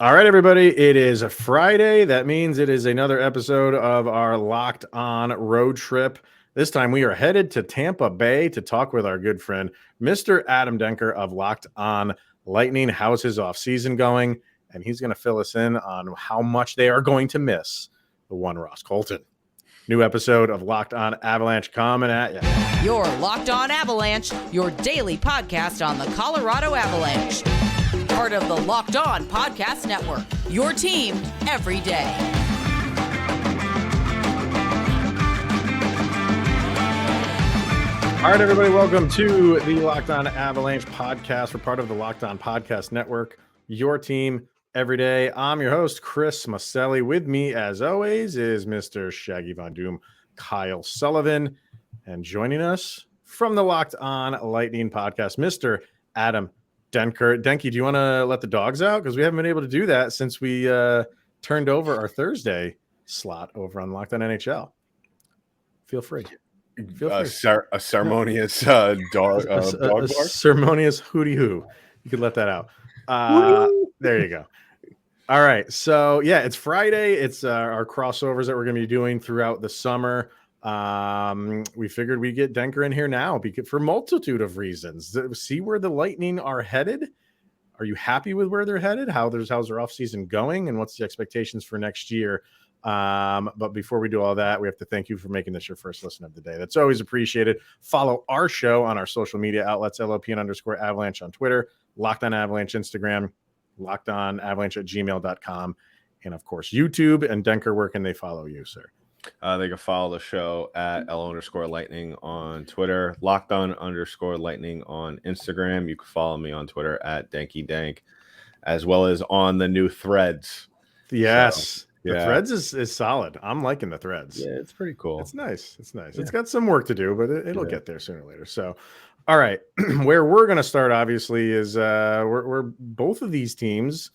All right, everybody. It is a Friday. That means it is another episode of our Locked On road trip. This time we are headed to Tampa Bay to talk with our good friend, Mr. Adam Denker of Locked On Lightning. How's his offseason going? And he's going to fill us in on how much they are going to miss the one Ross Colton. New episode of Locked On Avalanche coming at you. You're Locked On Avalanche, your daily podcast on the Colorado Avalanche. Part of the Locked On Podcast Network, your team every day. All right, everybody, welcome to the Locked On Avalanche podcast. We're part of the Locked On Podcast Network, your team every day. I'm your host, Chris Maselli. With me, as always, is Mr. Shaggy Von Doom, Kyle Sullivan. And joining us from the Locked On Lightning podcast, Mr. Adam Denker. Denky, do you want to let the dogs out? Because we haven't been able to do that since we turned over our Thursday slot over on Locked On NHL. Feel free. A ceremonious dog bark? Ceremonious hooty hoo. You could let that out. There you go. All right. So, yeah, it's Friday. It's our crossovers that we're going to be doing throughout the summer. We figured we'd get Denker in here now because for a multitude of reasons. See where the Lightning are headed. Are you happy with where they're headed? How's their offseason going? And what's the expectations for next year? But before we do all that, we have to thank you for making this your first listen of the day. That's always appreciated. Follow our show on our social media outlets, LOPN_Avalanche on Twitter, Locked On Avalanche Instagram, Locked On Avalanche at gmail.com, and of course, YouTube. And Denker, where can they follow you, sir? They can follow the show at L_Lightning on Twitter, Locked_Lightning on Instagram. You can follow me on Twitter at DankyDank, as well as on the new Threads. Yes. So, the Threads is solid. I'm liking the Threads. Yeah, it's pretty cool. It's nice. It's nice. Yeah. It's got some work to do, but it'll get there sooner or later. So, all right. Where we're going to start, obviously, is we're both of these teams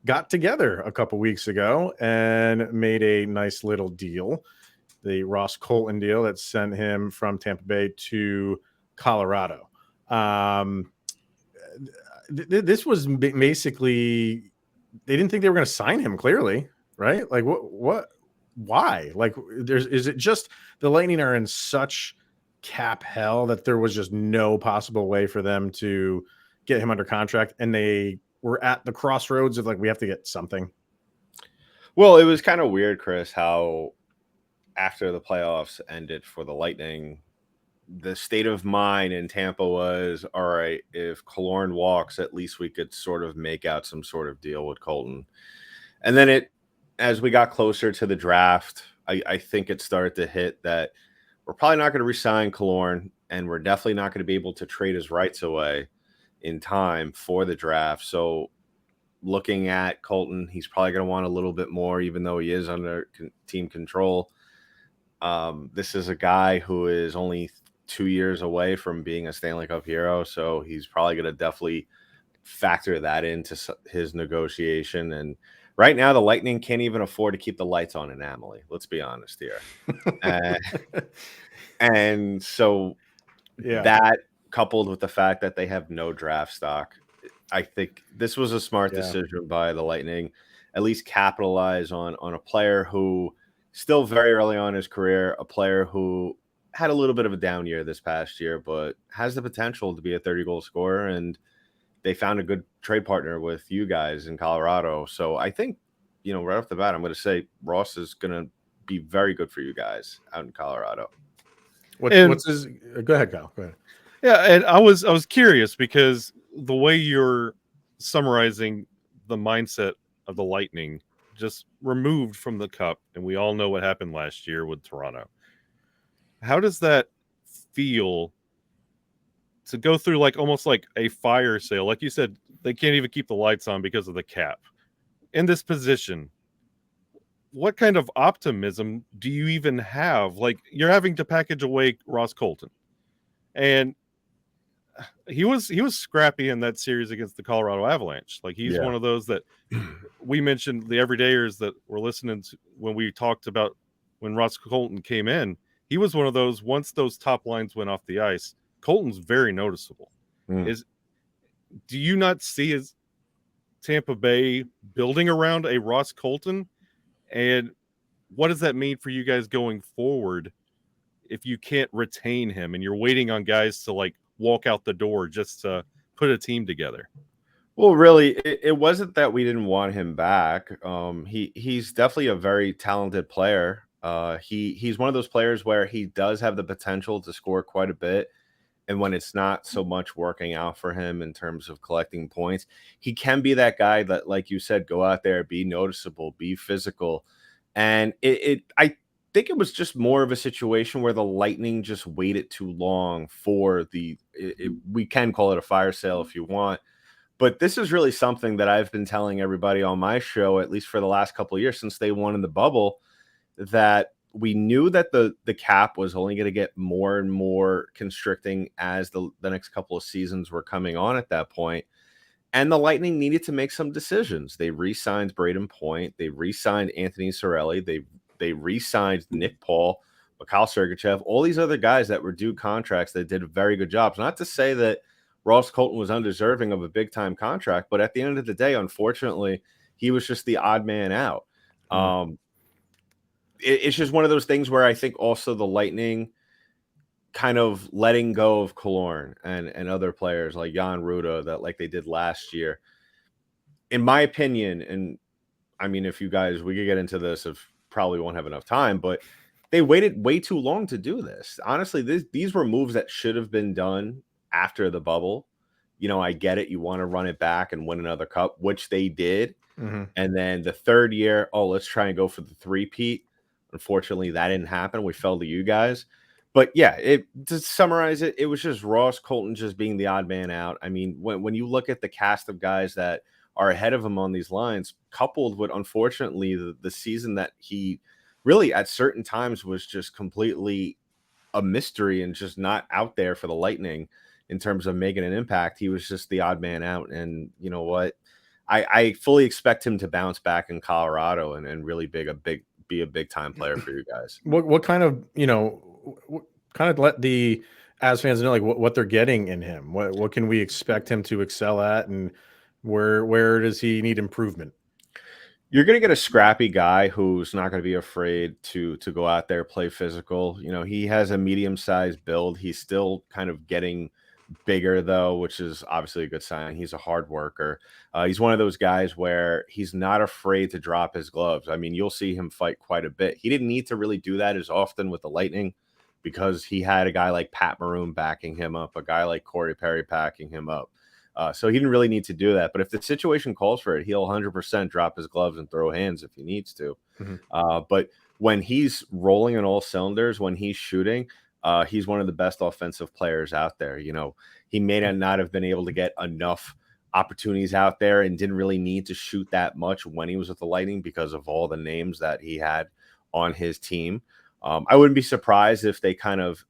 got together a couple weeks ago and made a nice little deal. The Ross Colton deal that sent him from Tampa Bay to Colorado. This was basically, they didn't think they were going to sign him, clearly. Right? Like why? Like is it just the Lightning are in such cap hell that there was just no possible way for them to get him under contract, and they were at the crossroads of like, we have to get something? Well, it was kind of weird, Chris, how after the playoffs ended for the Lightning, the state of mind in Tampa was, all right, if Killorn walks, at least we could sort of make out some sort of deal with Colton. And then as we got closer to the draft, I think it started to hit that we're probably not going to re-sign Killorn, and we're definitely not going to be able to trade his rights away in time for the draft. So looking at Colton, he's probably going to want a little bit more, even though he is under team control. This is a guy who is only 2 years away from being a Stanley Cup hero, so he's probably going to definitely factor that into his negotiation. And right now, the Lightning can't even afford to keep the lights on in Amalie. Let's be honest here. And so that, coupled with the fact that they have no draft stock, I think this was a smart decision by the Lightning. At least capitalize on a player who still very early on in his career, a player who had a little bit of a down year this past year, but has the potential to be a 30-goal scorer. And they found a good trade partner with you guys in Colorado. So I think, right off the bat, I'm going to say Ross is going to be very good for you guys out in Colorado. What's his? Go ahead, Kyle. Go ahead. Yeah, and I was curious because the way you're summarizing the mindset of the Lightning, just removed from the Cup, and we all know what happened last year with Toronto. How does that feel to go through almost like a fire sale? Like you said, they can't even keep the lights on because of the cap. In this position, what kind of optimism do you even have? Like, you're having to package away Ross Colton, and he was scrappy in that series against the Colorado Avalanche. Like, he's one of those that we mentioned, the everydayers that were listening to when we talked about when Ross Colton came in. He was one of those, once those top lines went off the ice, Colton's very noticeable. Do you not see Tampa Bay building around a Ross Colton? And what does that mean for you guys going forward if you can't retain him and you're waiting on guys to like walk out the door just to put a team together? Well, really, it wasn't that we didn't want him back. He's definitely a very talented player. He's one of those players where he does have the potential to score quite a bit. And when it's not so much working out for him in terms of collecting points, he can be that guy that, like you said, go out there, be noticeable, be physical. And I think it was just more of a situation where the Lightning just waited too long for we can call it a fire sale if you want. But this is really something that I've been telling everybody on my show, at least for the last couple of years since they won in the bubble, that we knew that the cap was only going to get more and more constricting as the next couple of seasons were coming on at that point. And the Lightning needed to make some decisions. They re-signed Braden Point. They re-signed Anthony Cirelli. They re-signed Nick Paul, Mikhail Sergachev, all these other guys that were due contracts that did very good jobs. Not to say that Ross Colton was undeserving of a big-time contract, but at the end of the day, unfortunately, he was just the odd man out. It's just one of those things where I think also the Lightning kind of letting go of Killorn and other players like Jan Ruda that like they did last year. In my opinion, and I mean, if you guys, we could get into this, if probably won't have enough time, but they waited way too long to do this. Honestly, these were moves that should have been done after the bubble. You know, I get it. You want to run it back and win another cup, which they did. Mm-hmm. And then the third year, let's try and go for the three-peat. Unfortunately, that didn't happen. We fell to you guys. But yeah, to summarize it, it was just Ross Colton just being the odd man out. I mean, when you look at the cast of guys that are ahead of him on these lines, coupled with, unfortunately, the season that he really at certain times was just completely a mystery and just not out there for the Lightning in terms of making an impact. He was just the odd man out. And you know what? I fully expect him to bounce back in Colorado and really be a big time player for you guys. What kind of, what kind of let the Avs fans know like what they're getting in him? What can we expect him to excel at, and where does he need improvement? You're going to get a scrappy guy who's not going to be afraid to go out there, play physical. You know, he has a medium-sized build. He's still kind of getting bigger, though, which is obviously a good sign. He's a hard worker. He's one of those guys where he's not afraid to drop his gloves. I mean, you'll see him fight quite a bit. He didn't need to really do that as often with the Lightning because he had a guy like Pat Maroon backing him up, a guy like Corey Perry backing him up. So he didn't really need to do that. But if the situation calls for it, he'll 100% drop his gloves and throw hands if he needs to. Mm-hmm. But when he's rolling on all cylinders, when he's shooting, he's one of the best offensive players out there. You know, he may not have been able to get enough opportunities out there and didn't really need to shoot that much when he was with the Lightning because of all the names that he had on his team. I wouldn't be surprised if they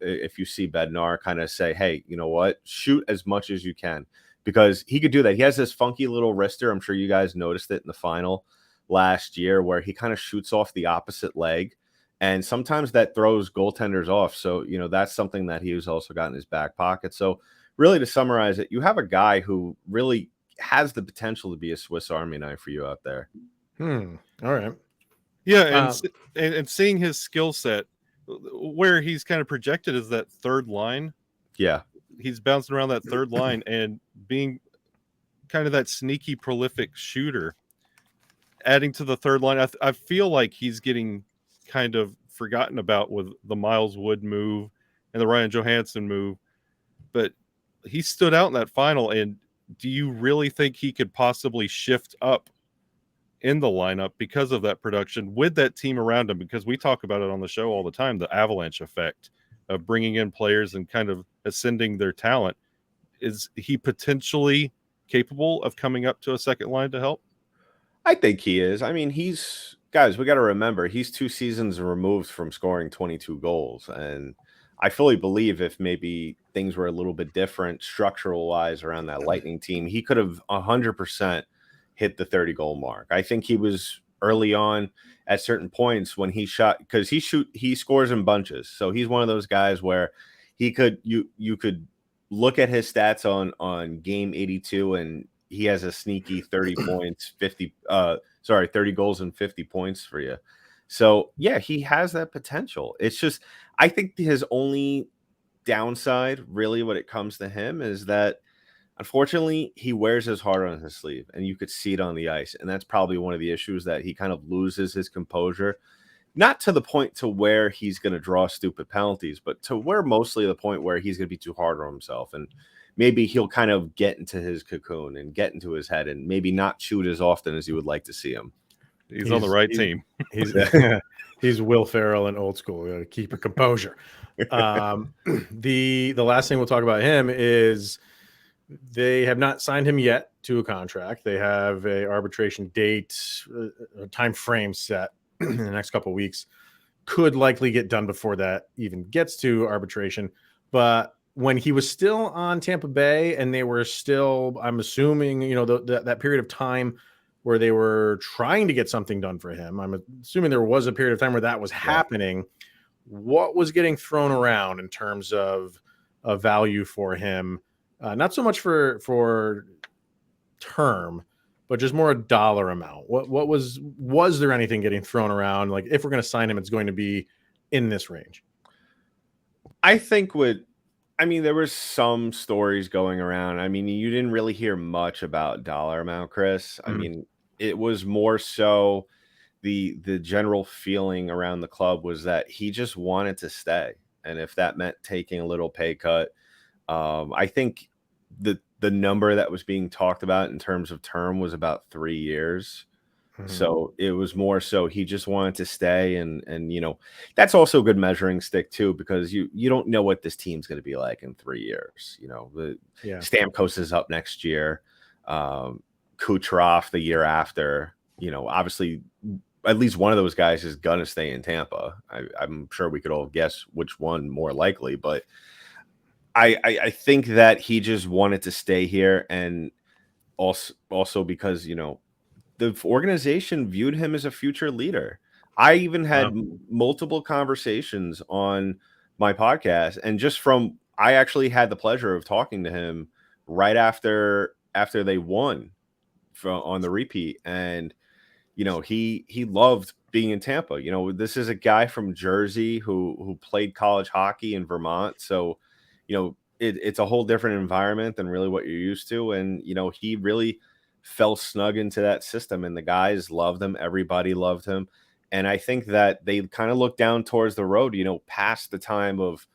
if you see Bednar kind of say, hey, you know what, shoot as much as you can. Because he could do that. He has this funky little wrister. I'm sure you guys noticed it in the final last year where he kind of shoots off the opposite leg. And sometimes that throws goaltenders off. So, you know, that's something that he's also got in his back pocket. So really to summarize it, you have a guy who really has the potential to be a Swiss Army knife for you out there. All right. Yeah. And seeing his skill set where he's kind of projected as that third line. Yeah. He's bouncing around that third line and being kind of that sneaky, prolific shooter. Adding to the third line, I feel like he's getting kind of forgotten about with the Miles Wood move and the Ryan Johansson move. But he stood out in that final. And do you really think he could possibly shift up in the lineup because of that production with that team around him? Because we talk about it on the show all the time, the Avalanche effect of bringing in players and kind of ascending their talent. Is he potentially capable of coming up to a second line to help? I think he is. I mean, guys, we got to remember, he's 2 seasons removed from scoring 22 goals. And I fully believe if maybe things were a little bit different structural wise around that Lightning team, he could have 100% hit the 30 goal mark. I think he was early on at certain points when he shot, because he scores in bunches. So he's one of those guys where you could look at his stats on game 82 and he has a sneaky 30 points, 30 goals and 50 points for you. So yeah, he has that potential. It's just, I think his only downside, really, when it comes to him, is that unfortunately he wears his heart on his sleeve, and you could see it on the ice. And that's probably one of the issues, that he kind of loses his composure. Not to the point to where he's going to draw stupid penalties, but to where mostly the point where he's going to be too hard on himself. And maybe he'll kind of get into his cocoon and get into his head and maybe not shoot as often as you would like to see him. He's on the right team. He's Will Ferrell and old school. Keep your composure. The last thing we'll talk about him is they have not signed him yet to a contract. They have a arbitration date, a time frame set in the next couple of weeks. Could likely get done before that even gets to arbitration. But when he was still on Tampa Bay, and they were still, I'm assuming, that period of time where they were trying to get something done for him, I'm assuming there was a period of time where that was happening. What was getting thrown around in terms of value for him? Not so much for term, but just more a dollar amount. What was there anything getting thrown around? Like, if we're going to sign him, it's going to be in this range. I think there was some stories going around. I mean, you didn't really hear much about dollar amount, Chris. I mean, it was more so the general feeling around the club was that he just wanted to stay. And if that meant taking a little pay cut, I think the number that was being talked about in terms of term was about 3 years. So it was more so he just wanted to stay, and that's also a good measuring stick too, because you don't know what this team's going to be like in 3 years. Stamkos is up next year, Kucherov the year after. Obviously, at least one of those guys is going to stay in Tampa. I'm sure we could all guess which one more likely, but I think that he just wanted to stay here, and also because the organization viewed him as a future leader. I even had multiple conversations on my podcast, and I actually had the pleasure of talking to him right after they won on the repeat, and he loved being in Tampa. This is a guy from Jersey who played college hockey in Vermont, so it's a whole different environment than really what you're used to, and he really fell snug into that system, and the guys loved him. Everybody loved him. And I think that they kind of looked down towards the road, past the time of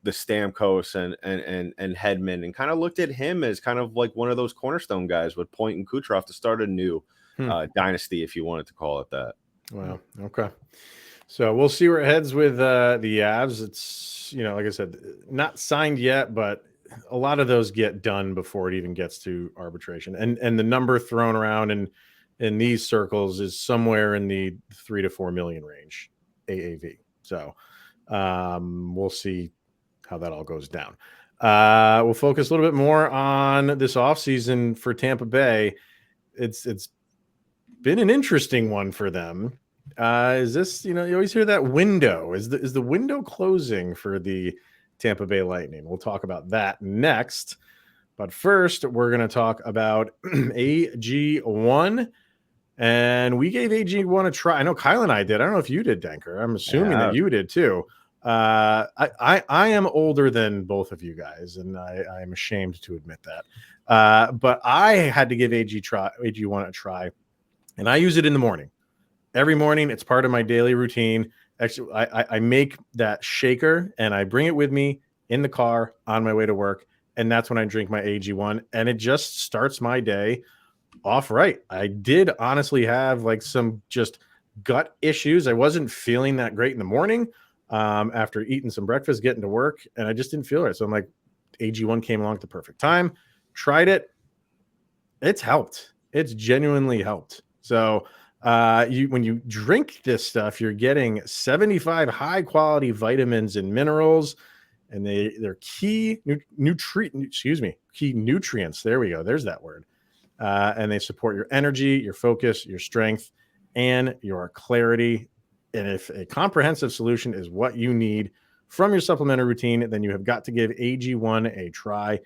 the Stamkos and Hedman, and kind of looked at him as kind of like one of those cornerstone guys with Point and Kucherov to start a new dynasty, if you wanted to call it that. Wow. Okay. So we'll see where it heads with the Avs. It's, like I said, not signed yet, but a lot of those get done before it even gets to arbitration, and the number thrown around in these circles is somewhere in the 3 to 4 million range AAV. So we'll see how that all goes down. We'll focus a little bit more on this offseason for Tampa Bay. It's been an interesting one for them. Is this, you always hear that window. Is the window closing for the Tampa Bay Lightning? We'll talk about that next. But first, we're going to talk about AG1. And we gave AG1 a try. I know Kyle and I did. I don't know if you did, Denker. I'm assuming that you did too. I am older than both of you guys, and I am ashamed to admit that. But I had to give AG1 a try, and I use it in the morning. Every morning, it's part of my daily routine. Actually, I make that shaker and I bring it with me in the car on my way to work. And that's when I drink my AG1, and it just starts my day off right. I did honestly have like some just gut issues. I wasn't feeling that great in the morning after eating some breakfast, getting to work, and I just didn't feel it. So I'm like, AG1 came along at the perfect time. Tried it. It's helped. It's genuinely helped. So when you drink this stuff, you're getting 75 high quality vitamins and minerals, and they're key nutrients. There we go. There's that word. And they support your energy, your focus, your strength, and your clarity. And if a comprehensive solution is what you need from your supplementary routine, then you have got to give AG1 a try.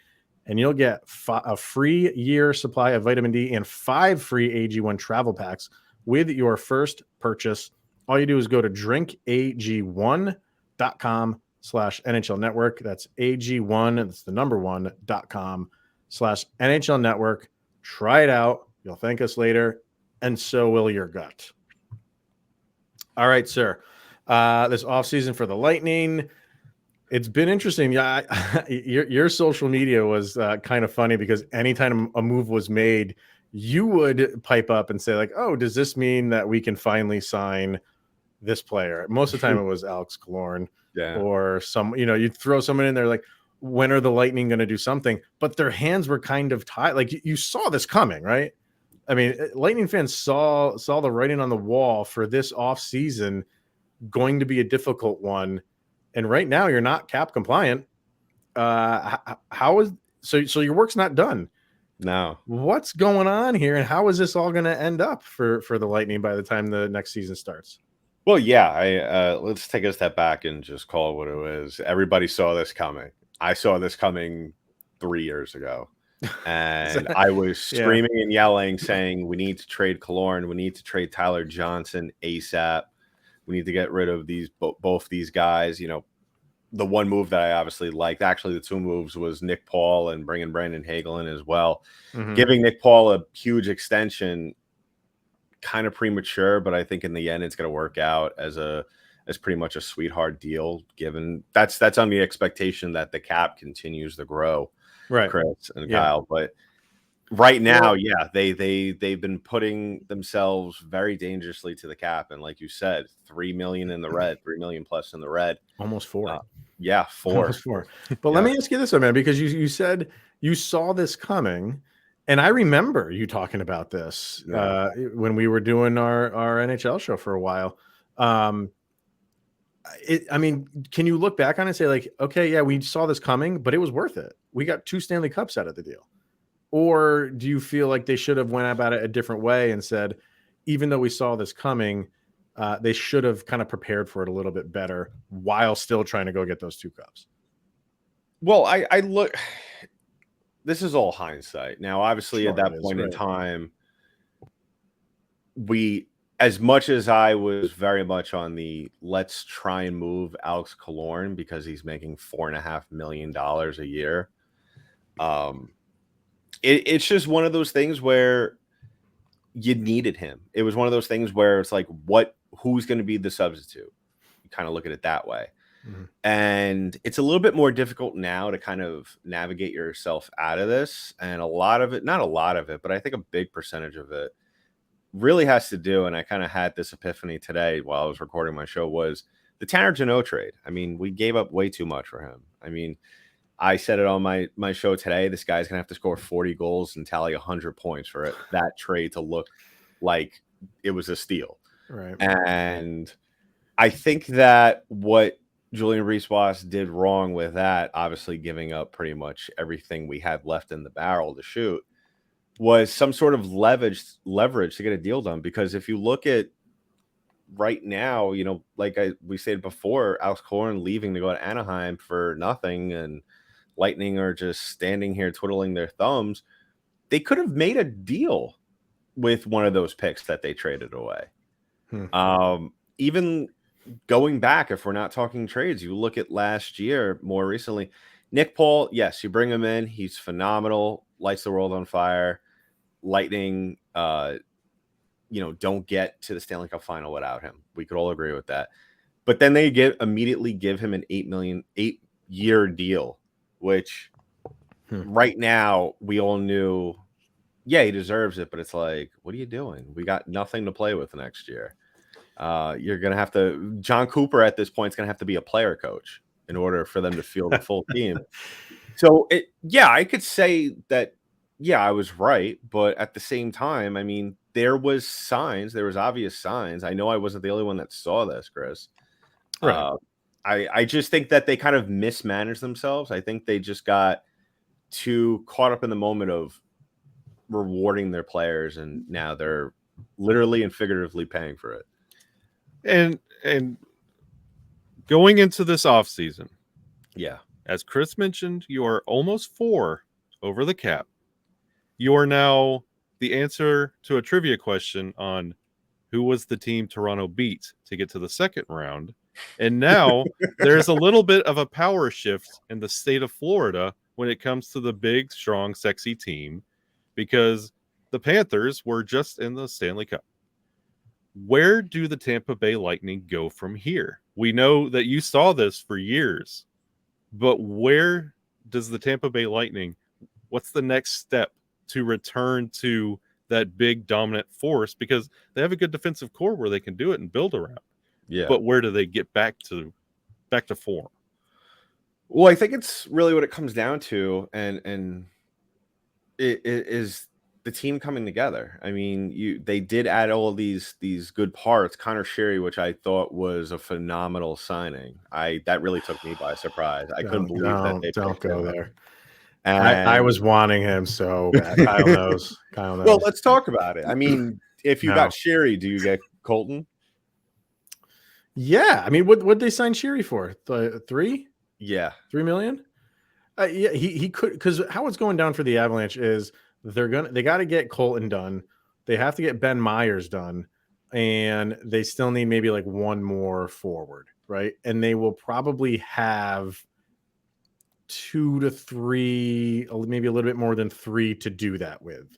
and you'll get a free year supply of vitamin D and 5 free AG1 travel packs with your first purchase. All you do is go to drinkag1.com/NHL network. That's AG1. That's the number 1.com/NHL network. Try it out. You'll thank us later, and so will your gut. All right, sir. This offseason for the Lightning, it's been interesting. Yeah, your social media was kind of funny because anytime a move was made, you would pipe up and say like, "Oh, does this mean that we can finally sign this player?" Most of the time, it was Alex Killorn or you'd throw someone in there like, "When are the Lightning going to do something?" But their hands were kind of tied. Like you saw this coming, right? I mean, Lightning fans saw the writing on the wall for this offseason going to be a difficult one. And right now you're not cap compliant. So your work's not done. No. What's going on here, and how is this all going to end up for the Lightning by the time the next season starts? Well, yeah, let's take a step back and just call it what it was. Everybody saw this coming. I saw this coming 3 years ago. And I was screaming and yelling, saying, we need to trade Killorn. We need to trade Tyler Johnson ASAP. We need to get rid of both these guys. You know, the one move that I obviously liked, actually the two moves, was Nick Paul and bringing Brandon Hagel in as well. Mm-hmm. Giving Nick Paul a huge extension, kind of premature, but I think in the end it's going to work out as pretty much a sweetheart deal, given that's on the expectation that the cap continues to grow. Right, Chris and Kyle, but right now, they've been putting themselves very dangerously to the cap, and like you said, $3 million in the red, $3 million plus in the red, almost 4. 4, almost 4. But let me ask you this, man, because you said you saw this coming, and I remember you talking about this when we were doing our NHL show for a while. I mean, can you look back on it and say like, okay, yeah, we saw this coming, but it was worth it. We got 2 Stanley Cups out of the deal. Or do you feel like they should have went about it a different way and said, even though we saw this coming, they should have kind of prepared for it a little bit better while still trying to go get those 2 cups? Well, I look, this is all hindsight. Now, obviously at that point in time, as much as I was very much on the let's try and move Alex Killorn because he's making $4.5 million a year. It's just one of those things where you needed him. It was one of those things where it's like, who's going to be the substitute? You kind of look at it that way. Mm-hmm. And it's a little bit more difficult now to kind of navigate yourself out of this. And a lot of it, not a lot of it, but I think a big percentage of it really has to do, and I kind of had this epiphany today while I was recording my show, was the Tanner Jeannot trade. I mean, we gave up way too much for him. I mean, I said it on my show today, this guy's going to have to score 40 goals and tally 100 points for that trade to look like it was a steal. Right. And I think that what Julian Reese-Wass did wrong with that, obviously giving up pretty much everything we had left in the barrel to shoot, was some sort of leverage to get a deal done. Because if you look at right now, you know, like we said before, Alex Killorn leaving to go to Anaheim for nothing, and Lightning are just standing here twiddling their thumbs. They could have made a deal with one of those picks that they traded away. Even going back, if we're not talking trades, you look at last year, more recently, Nick Paul, yes, you bring him in. He's phenomenal, lights the world on fire. Lightning, don't get to the Stanley Cup final without him. We could all agree with that. But then they immediately give him an $8-year deal, which right now we all knew, he deserves it. But it's like, what are you doing? We got nothing to play with next year. You're going to have to, John Cooper at this point is going to have to be a player coach in order for them to field the full team. So I could say that, I was right. But at the same time, I mean, there was obvious signs. I know I wasn't the only one that saw this, Chris. Right. I just think that they kind of mismanaged themselves. I think they just got too caught up in the moment of rewarding their players, and now they're literally and figuratively paying for it. And going into this offseason, yeah, as Chris mentioned, you are almost 4 over the cap. You are now the answer to a trivia question on who was the team Toronto beat to get to the second round. And now there's a little bit of a power shift in the state of Florida when it comes to the big, strong, sexy team, because the Panthers were just in the Stanley Cup. Where do the Tampa Bay Lightning go from here? We know that you saw this for years, but where does the Tampa Bay Lightning, what's the next step to return to that big dominant force? Because they have a good defensive core where they can do it and build around. Yeah. But where do they get back to form? Well, I think it's really what it comes down to, and it is the team coming together. I mean, they did add all of these good parts. Connor Sherry, which I thought was a phenomenal signing. That really took me by surprise. I couldn't believe that they don't picked go him. there. And I was wanting him so bad. Kyle knows. Well, let's talk about it. I mean, if you No. got Sherry, do you get Colton? Yeah, I mean, what they sign Sherry for? $3 Yeah. million? Yeah, he could, because how it's going down for the Avalanche is they got to get Colton done. They have to get Ben Myers done, and they still need maybe like one more forward, right? And they will probably have 2 to 3, maybe a little bit more than 3 to do that with.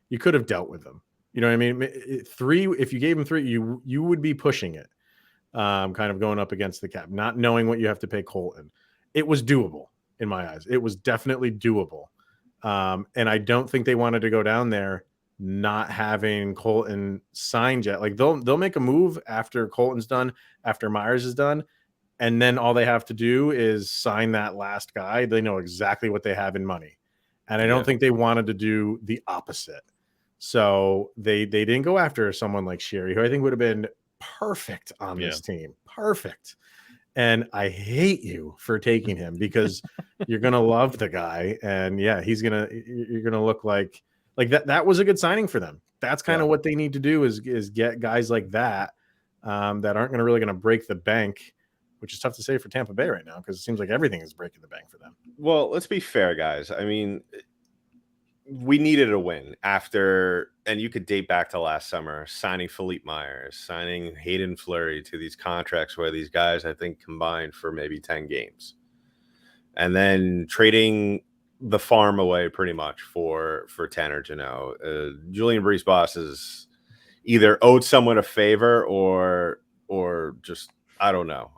You could have dealt with them. You know what I mean? 3, if you gave him 3, you would be pushing it, kind of going up against the cap, not knowing what you have to pay Colton. It was doable in my eyes. It was definitely doable. And I don't think they wanted to go down there not having Colton signed yet. Like they'll make a move after Colton's done, after Myers is done, and then all they have to do is sign that last guy. They know exactly what they have in money. And I don't think they wanted to do the opposite. So they didn't go after someone like Sherry, who I think would have been perfect on this team. Perfect. And I hate you for taking him because you're going to love the guy. And yeah, you're going to look like that was a good signing for them. That's kind of what they need to do is get guys like that, that aren't really going to break the bank, which is tough to say for Tampa Bay right now, because it seems like everything is breaking the bank for them. Well, let's be fair, guys. I mean, we needed a win after, and you could date back to last summer, signing Philippe Myers, signing Hayden Fleury to these contracts where these guys, I think, combined for maybe 10 games. And then trading the farm away pretty much for Tanner Jeannot. Julian Brees-Boss is either owed someone a favor or just, I don't know.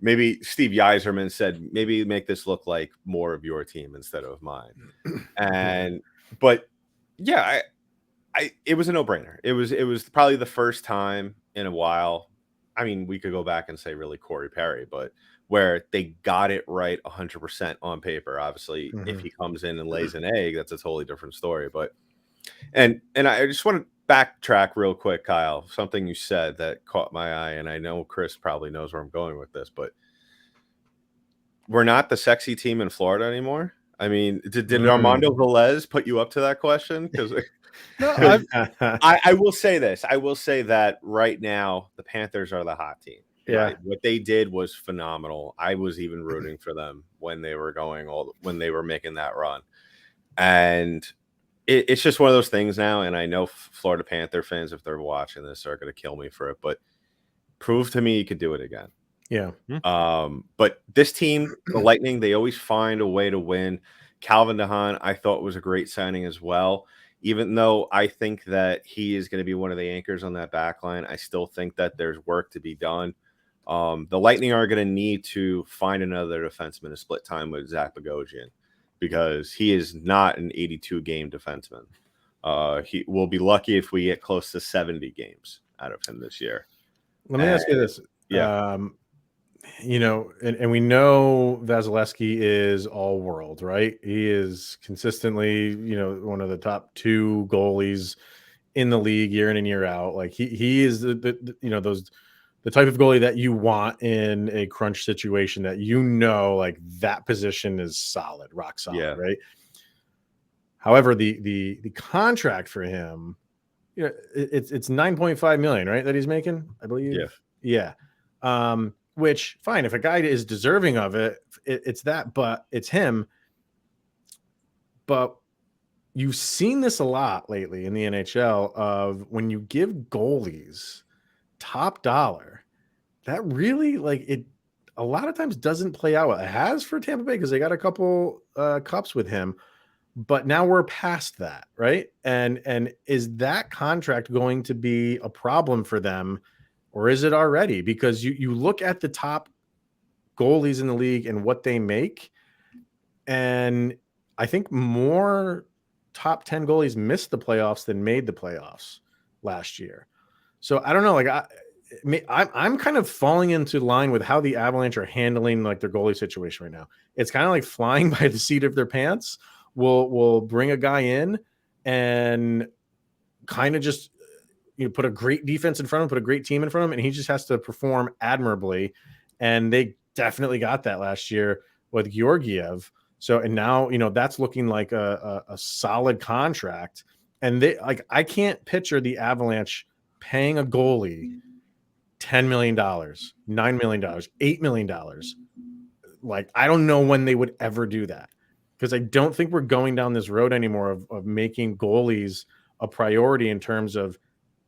Maybe Steve Yzerman said, maybe make this look like more of your team instead of mine. But yeah, it was a no-brainer. It was probably the first time in a while. I mean, we could go back and say really Corey Perry, but where they got it right 100% on paper. Obviously, if he comes in and lays an egg, that's a totally different story. But and I just want to backtrack real quick, Kyle. Something you said that caught my eye, and I know Chris probably knows where I'm going with this, but we're not the sexy team in Florida anymore. I mean, did Armando Velez put you up to that question? Because I will say this. I will say that right now the Panthers are the hot team. Yeah, right? What they did was phenomenal. I was even rooting for them when they were when they were making that run, and it's just one of those things now. And I know Florida Panther fans, if they're watching this, are going to kill me for it. But prove to me you could do it again. Yeah. But this team, the Lightning, they always find a way to win. Calvin DeHaan, I thought was a great signing as well. Even though I think that he is going to be one of the anchors on that back line, I still think that there's work to be done. The Lightning are going to need to find another defenseman to split time with Zach Bogosian, because he is not an 82-game defenseman. He will be lucky if we get close to 70 games out of him this year. Let me ask you this. Yeah. And we know Vasilevsky is all world, right? He is consistently, one of the top 2 goalies in the league year in and year out. Like he is the type of goalie that you want in a crunch situation, that like that position is solid, rock solid, right? However, the contract for him, it's $9.5 million, right, that he's making, I believe. Yeah. Which, fine, if a guy is deserving of it, it's that, but it's him. But you've seen this a lot lately in the NHL of when you give goalies top dollar, that really it a lot of times doesn't play out. It has for Tampa Bay because they got a couple cups with him, but now we're past that, right? And is that contract going to be a problem for them, or is it already? Because you look at the top goalies in the league and what they make, and I think more top 10 goalies missed the playoffs than made the playoffs last year. So I don't know, I'm kind of falling into line with how the Avalanche are handling their goalie situation right now. It's kind of like flying by the seat of their pants. We'll bring a guy in and kind of just put a great defense in front of him, put a great team in front of him, and he just has to perform admirably. And they definitely got that last year with Georgiev. So, and now, that's looking like a solid contract. And I can't picture the Avalanche paying a goalie $10 million, $9 million, $8 million. I don't know when they would ever do that, because I don't think we're going down this road anymore of making goalies a priority in terms of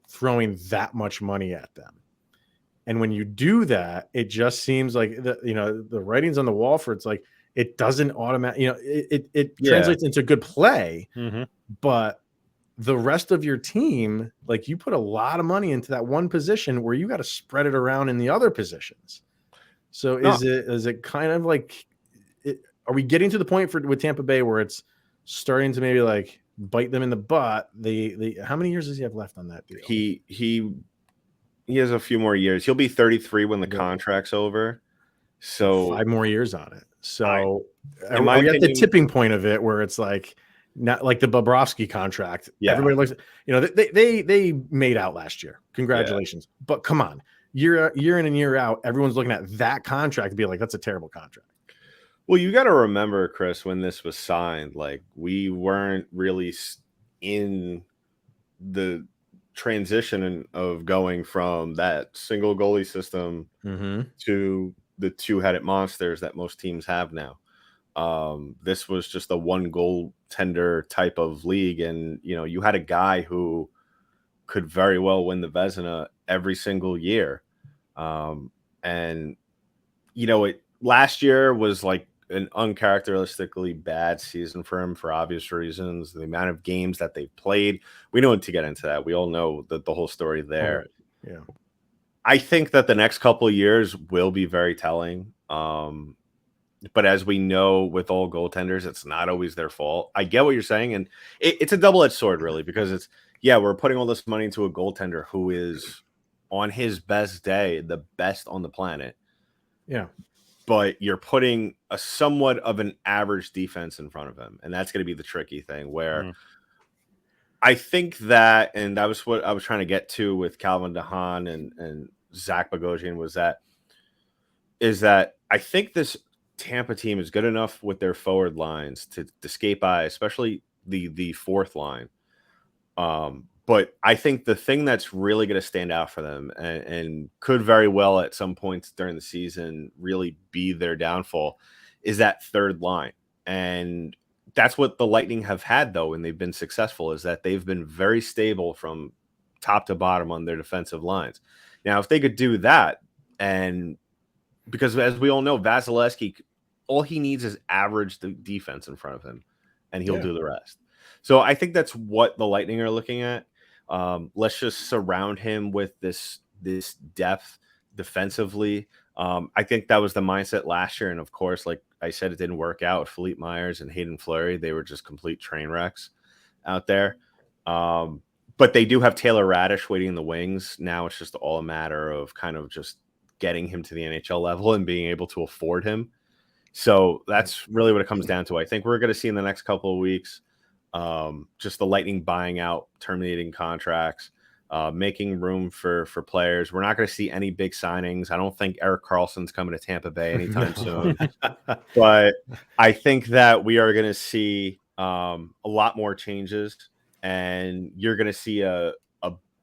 throwing that much money at them. And when you do that, it just seems like the writing's on the wall for it doesn't automatically, it translates into good play, but the rest of your team, you put a lot of money into that one position where you got to spread it around in the other positions. So is it kind of are we getting to the point with Tampa Bay where it's starting to maybe bite them in the butt? How many years does he have left on that deal? He has a few more years. He'll be 33 when the contract's over. So 5 more years on it. So in are my we opinion, at the tipping point of it where it's not like the Bobrovsky contract? Yeah. Everybody looks, they made out last year. Congratulations. Yeah. But come on, year in and year out, everyone's looking at that contract and be like, that's a terrible contract. Well, you got to remember, Chris, when this was signed, we weren't really in the transition of going from that single goalie system to the two-headed monsters that most teams have now. This was just a one goaltender type of league, and you had a guy who could very well win the Vezina every single year. And last year was an uncharacteristically bad season for him for obvious reasons. The amount of games that they've played, we don't need to get into that. We all know the whole story there. Right. Yeah. I think that the next couple of years will be very telling. But as we know, with all goaltenders, it's not always their fault. I get what you're saying. And it's a double-edged sword, really, because we're putting all this money into a goaltender who is on his best day, the best on the planet. Yeah. But you're putting a somewhat of an average defense in front of him. And that's going to be the tricky thing where I think that, and that was what I was trying to get to with Calvin DeHaan and Zach Bogosian is that I think this Tampa team is good enough with their forward lines to escape by, especially the fourth line. But I think the thing that's really going to stand out for them and could very well at some points during the season really be their downfall is that third line. And that's what the Lightning have had, though, and they've been successful, is that they've been very stable from top to bottom on their defensive lines. Now, if they could do that, and because as we all know, Vasilevsky, all he needs is average the defense in front of him, and he'll do the rest. So I think that's what the Lightning are looking at. Let's just surround him with this depth defensively. I think that was the mindset last year. And of course, like I said, it didn't work out with Philippe Myers and Hayden Fleury. They were just complete train wrecks out there. But they do have Taylor Radish waiting in the wings. Now it's just all a matter of kind of just getting him to the NHL level and being able to afford him. So that's really what it comes down to. I think we're going to see in the next couple of weeks, just the Lightning buying out, terminating contracts, making room for players. We're not going to see any big signings. I don't think Erik Karlsson's coming to Tampa Bay anytime soon. But I think that we are going to see a lot more changes, and you're going to see a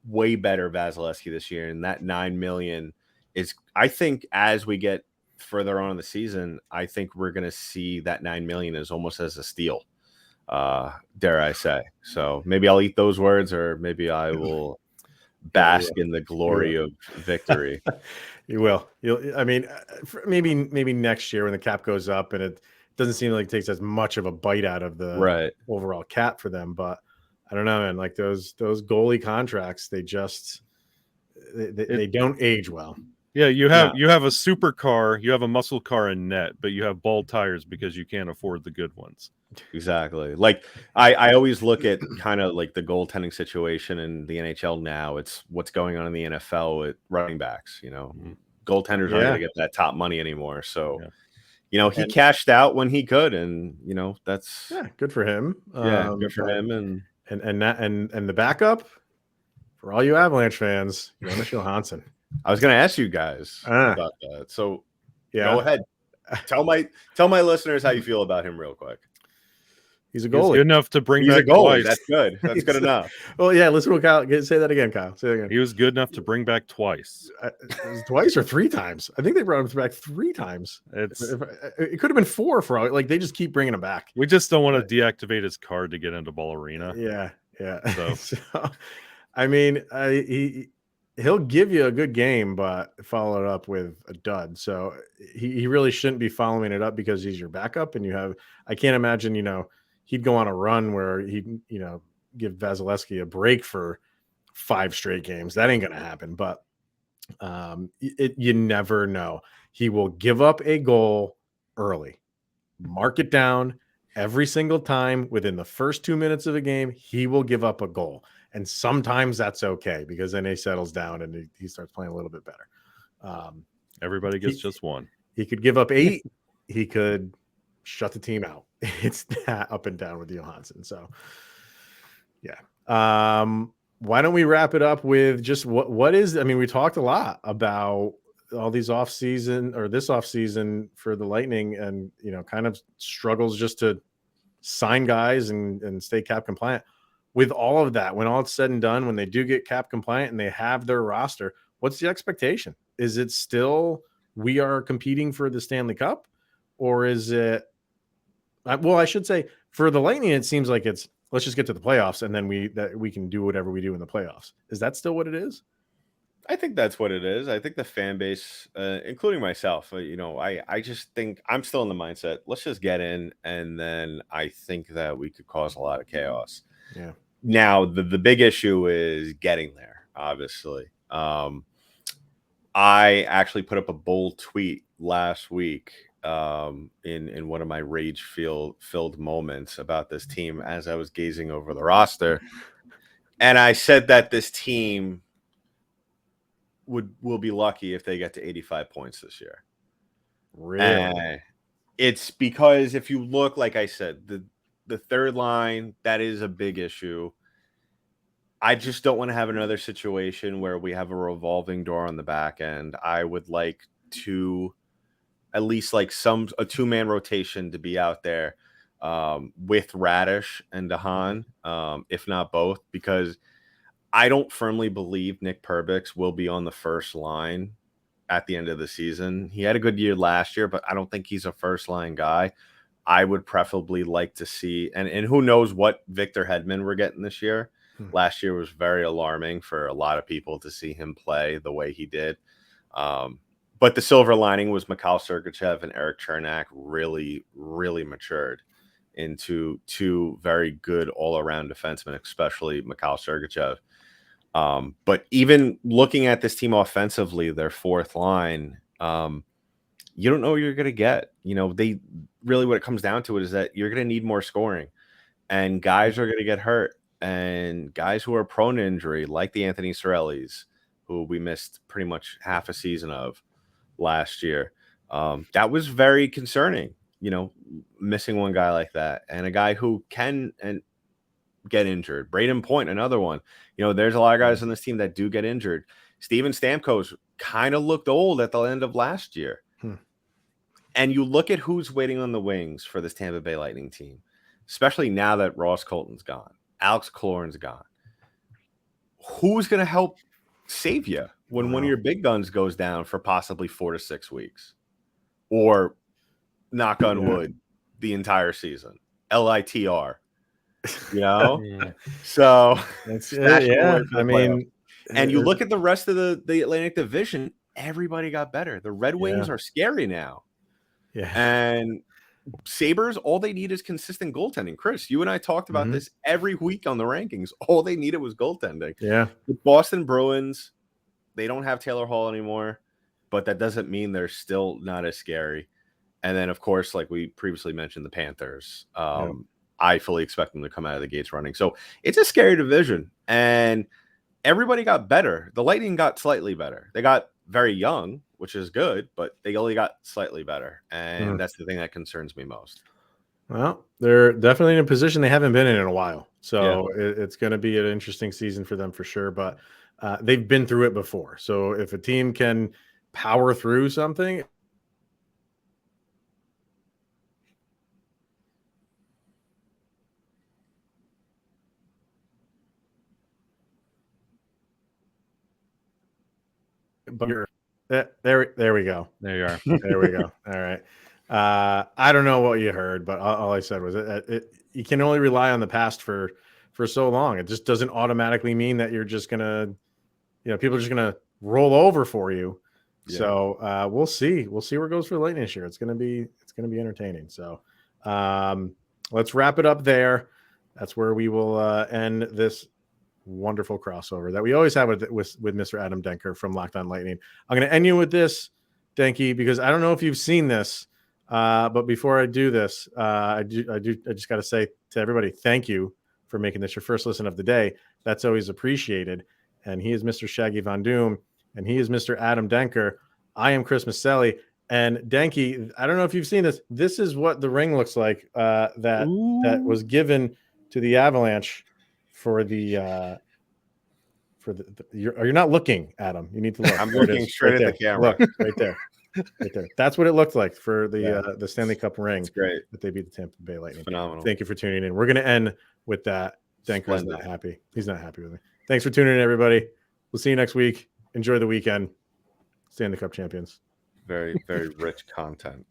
way better Vasilevsky this year. And that $9 million is, I think, as we get further on in the season, I think we're going to see that $9 million as almost as a steal. dare I say. So maybe I'll eat those words, or maybe I will bask in the glory of victory. You will. I mean, maybe next year when the cap goes up and it doesn't seem like it takes as much of a bite out of the Right. overall cap for them. But I don't know, man. Like those goalie contracts, they don't age well. Yeah, you have a supercar, you have a muscle car in net, but you have bald tires because you can't afford the good ones. Exactly. Like I always look at kind of like the goaltending situation in the NHL now. It's what's going on in the NFL with running backs. Goaltenders aren't going to get that top money anymore. So, he cashed out when he could, and that's good for him. Good for him. And the backup for all you Avalanche fans, Jonas Johansson. I was going to ask you guys about that. So, go ahead. Tell my listeners how you feel about him real quick. He's a goalie. He's good enough to bring back twice. Twice. That's good. That's good enough. Well, yeah. Listen to Kyle. Say that again, Kyle. Say that again. He was good enough to bring back twice. Twice or 3 times? I think they brought him back 3 times. It could have been 4 for all. Like they just keep bringing him back. We just don't want to deactivate his card to get into Ball Arena. Yeah. So I mean, he'll give you a good game, but follow it up with a dud. So he really shouldn't be following it up because he's your backup, and I can't imagine he'd go on a run where he'd give Vasilevsky a break for 5 straight games. That ain't gonna happen. But you never know. He will give up a goal early. Mark it down. Every single time within the first 2 minutes of a game, he will give up a goal. And sometimes that's okay because then he settles down and he starts playing a little bit better. Everybody gets just one. He could give up 8. He could shut the team out. It's that up and down with Johansson. So, yeah. Why don't we wrap it up with just what is? I mean, we talked a lot about all these this off season for the Lightning, and kind of struggles just to sign guys and stay cap compliant. With all of that, when all it's said and done, when they do get cap compliant and they have their roster, what's the expectation? Is it still we are competing for the Stanley Cup, or is it? Well, I should say for the Lightning, it seems like it's let's just get to the playoffs and then we can do whatever we do in the playoffs. Is that still what it is? I think that's what it is. I think the fan base, including myself, I just think I'm still in the mindset. Let's just get in, and then I think that we could cause a lot of chaos. Yeah. Now the big issue is getting there. Obviously, I actually put up a bold tweet last week in one of my rage filled moments about this team as I was gazing over the roster, and I said that this team will be lucky if they get to 85 points this year. Really? It's because if you look, like I said, the third line, that is a big issue. I just don't want to have another situation where we have a revolving door on the back end. I would like to at least like a 2-man rotation to be out there with Radish and Dahan, if not both, because I don't firmly believe Nick Perbix will be on the first line at the end of the season. He had a good year last year, but I don't think he's a first line guy. I would preferably like to see, and who knows what Victor Hedman we're getting this year. Last year was very alarming for a lot of people to see him play the way he did. But the silver lining was Mikhail Sergachev and Eric Chernak really, really matured into 2 very good all-around defensemen, especially Mikhail Sergachev. But even looking at this team offensively, their fourth line, you don't know what you're going to get. They really, what it comes down to it is that you're going to need more scoring, and guys are going to get hurt, and guys who are prone to injury, like the Anthony Cirellis, who we missed pretty much half a season of last year. That was very concerning, missing one guy like that, and a guy who can get injured. Braden Point, another one. There's a lot of guys on this team that do get injured. Steven Stamkos kind of looked old at the end of last year. And you look at who's waiting on the wings for this Tampa Bay Lightning team, especially now that Ross Colton's gone, Alex Killorn's gone. Who's going to help save you when one of your big guns goes down for possibly 4 to 6 weeks, or knock on wood, the entire season? LITR. Yeah. So It's stash them yeah. away for the I mean, and you look at the rest of the Atlantic Division, everybody got better. The Red Wings are scary now. yeah. And Sabres, all they need is consistent goaltending. Chris, you and I talked about this every week on the rankings. All they needed was goaltending. Yeah. The Boston Bruins, they don't have Taylor Hall anymore, but that doesn't mean they're still not as scary. And then, of course, like we previously mentioned, the Panthers. I fully expect them to come out of the gates running. So it's a scary division. And everybody got better. The Lightning got slightly better. They got very young, which is good, but they only got slightly better. And that's the thing that concerns me most. Well, they're definitely in a position they haven't been in a while. So it's going to be an interesting season for them for sure. But they've been through it before. So if a team can power through something. But there we go. There you are. There we go. All right. I don't know what you heard, but all I said was you can only rely on the past for so long. It just doesn't automatically mean that you're just gonna, people are just gonna roll over for you. Yeah. So we'll see. We'll see where it goes for the Lightning this year. It's gonna be entertaining. So let's wrap it up there. That's where we will end this wonderful crossover that we always have with Mr. Adam Denker from Locked On Lightning. I'm going to end you with this, Denky, because I don't know if you've seen this, but before I do this, I just got to say to everybody, thank you for making this your first listen of the day. That's always appreciated. And he is Mr. Shaggy Von Doom, and he is Mr. Adam Denker. I am Chris Maselli. And Denky, I don't know if you've seen this. This is what the ring looks like that was given to the Avalanche for the you're not looking, Adam. You need to look. I'm looking straight at the camera. Look, right there. Right there. That's what it looked like for the Stanley Cup ring. It's great that they beat the Tampa Bay Lightning. Phenomenal. Thank you for tuning in. We're going to end with that. Denker's not happy. He's not happy with me. Thanks for tuning in, everybody. We'll see you next week. Enjoy the weekend. Stanley Cup champions. Very, very rich content.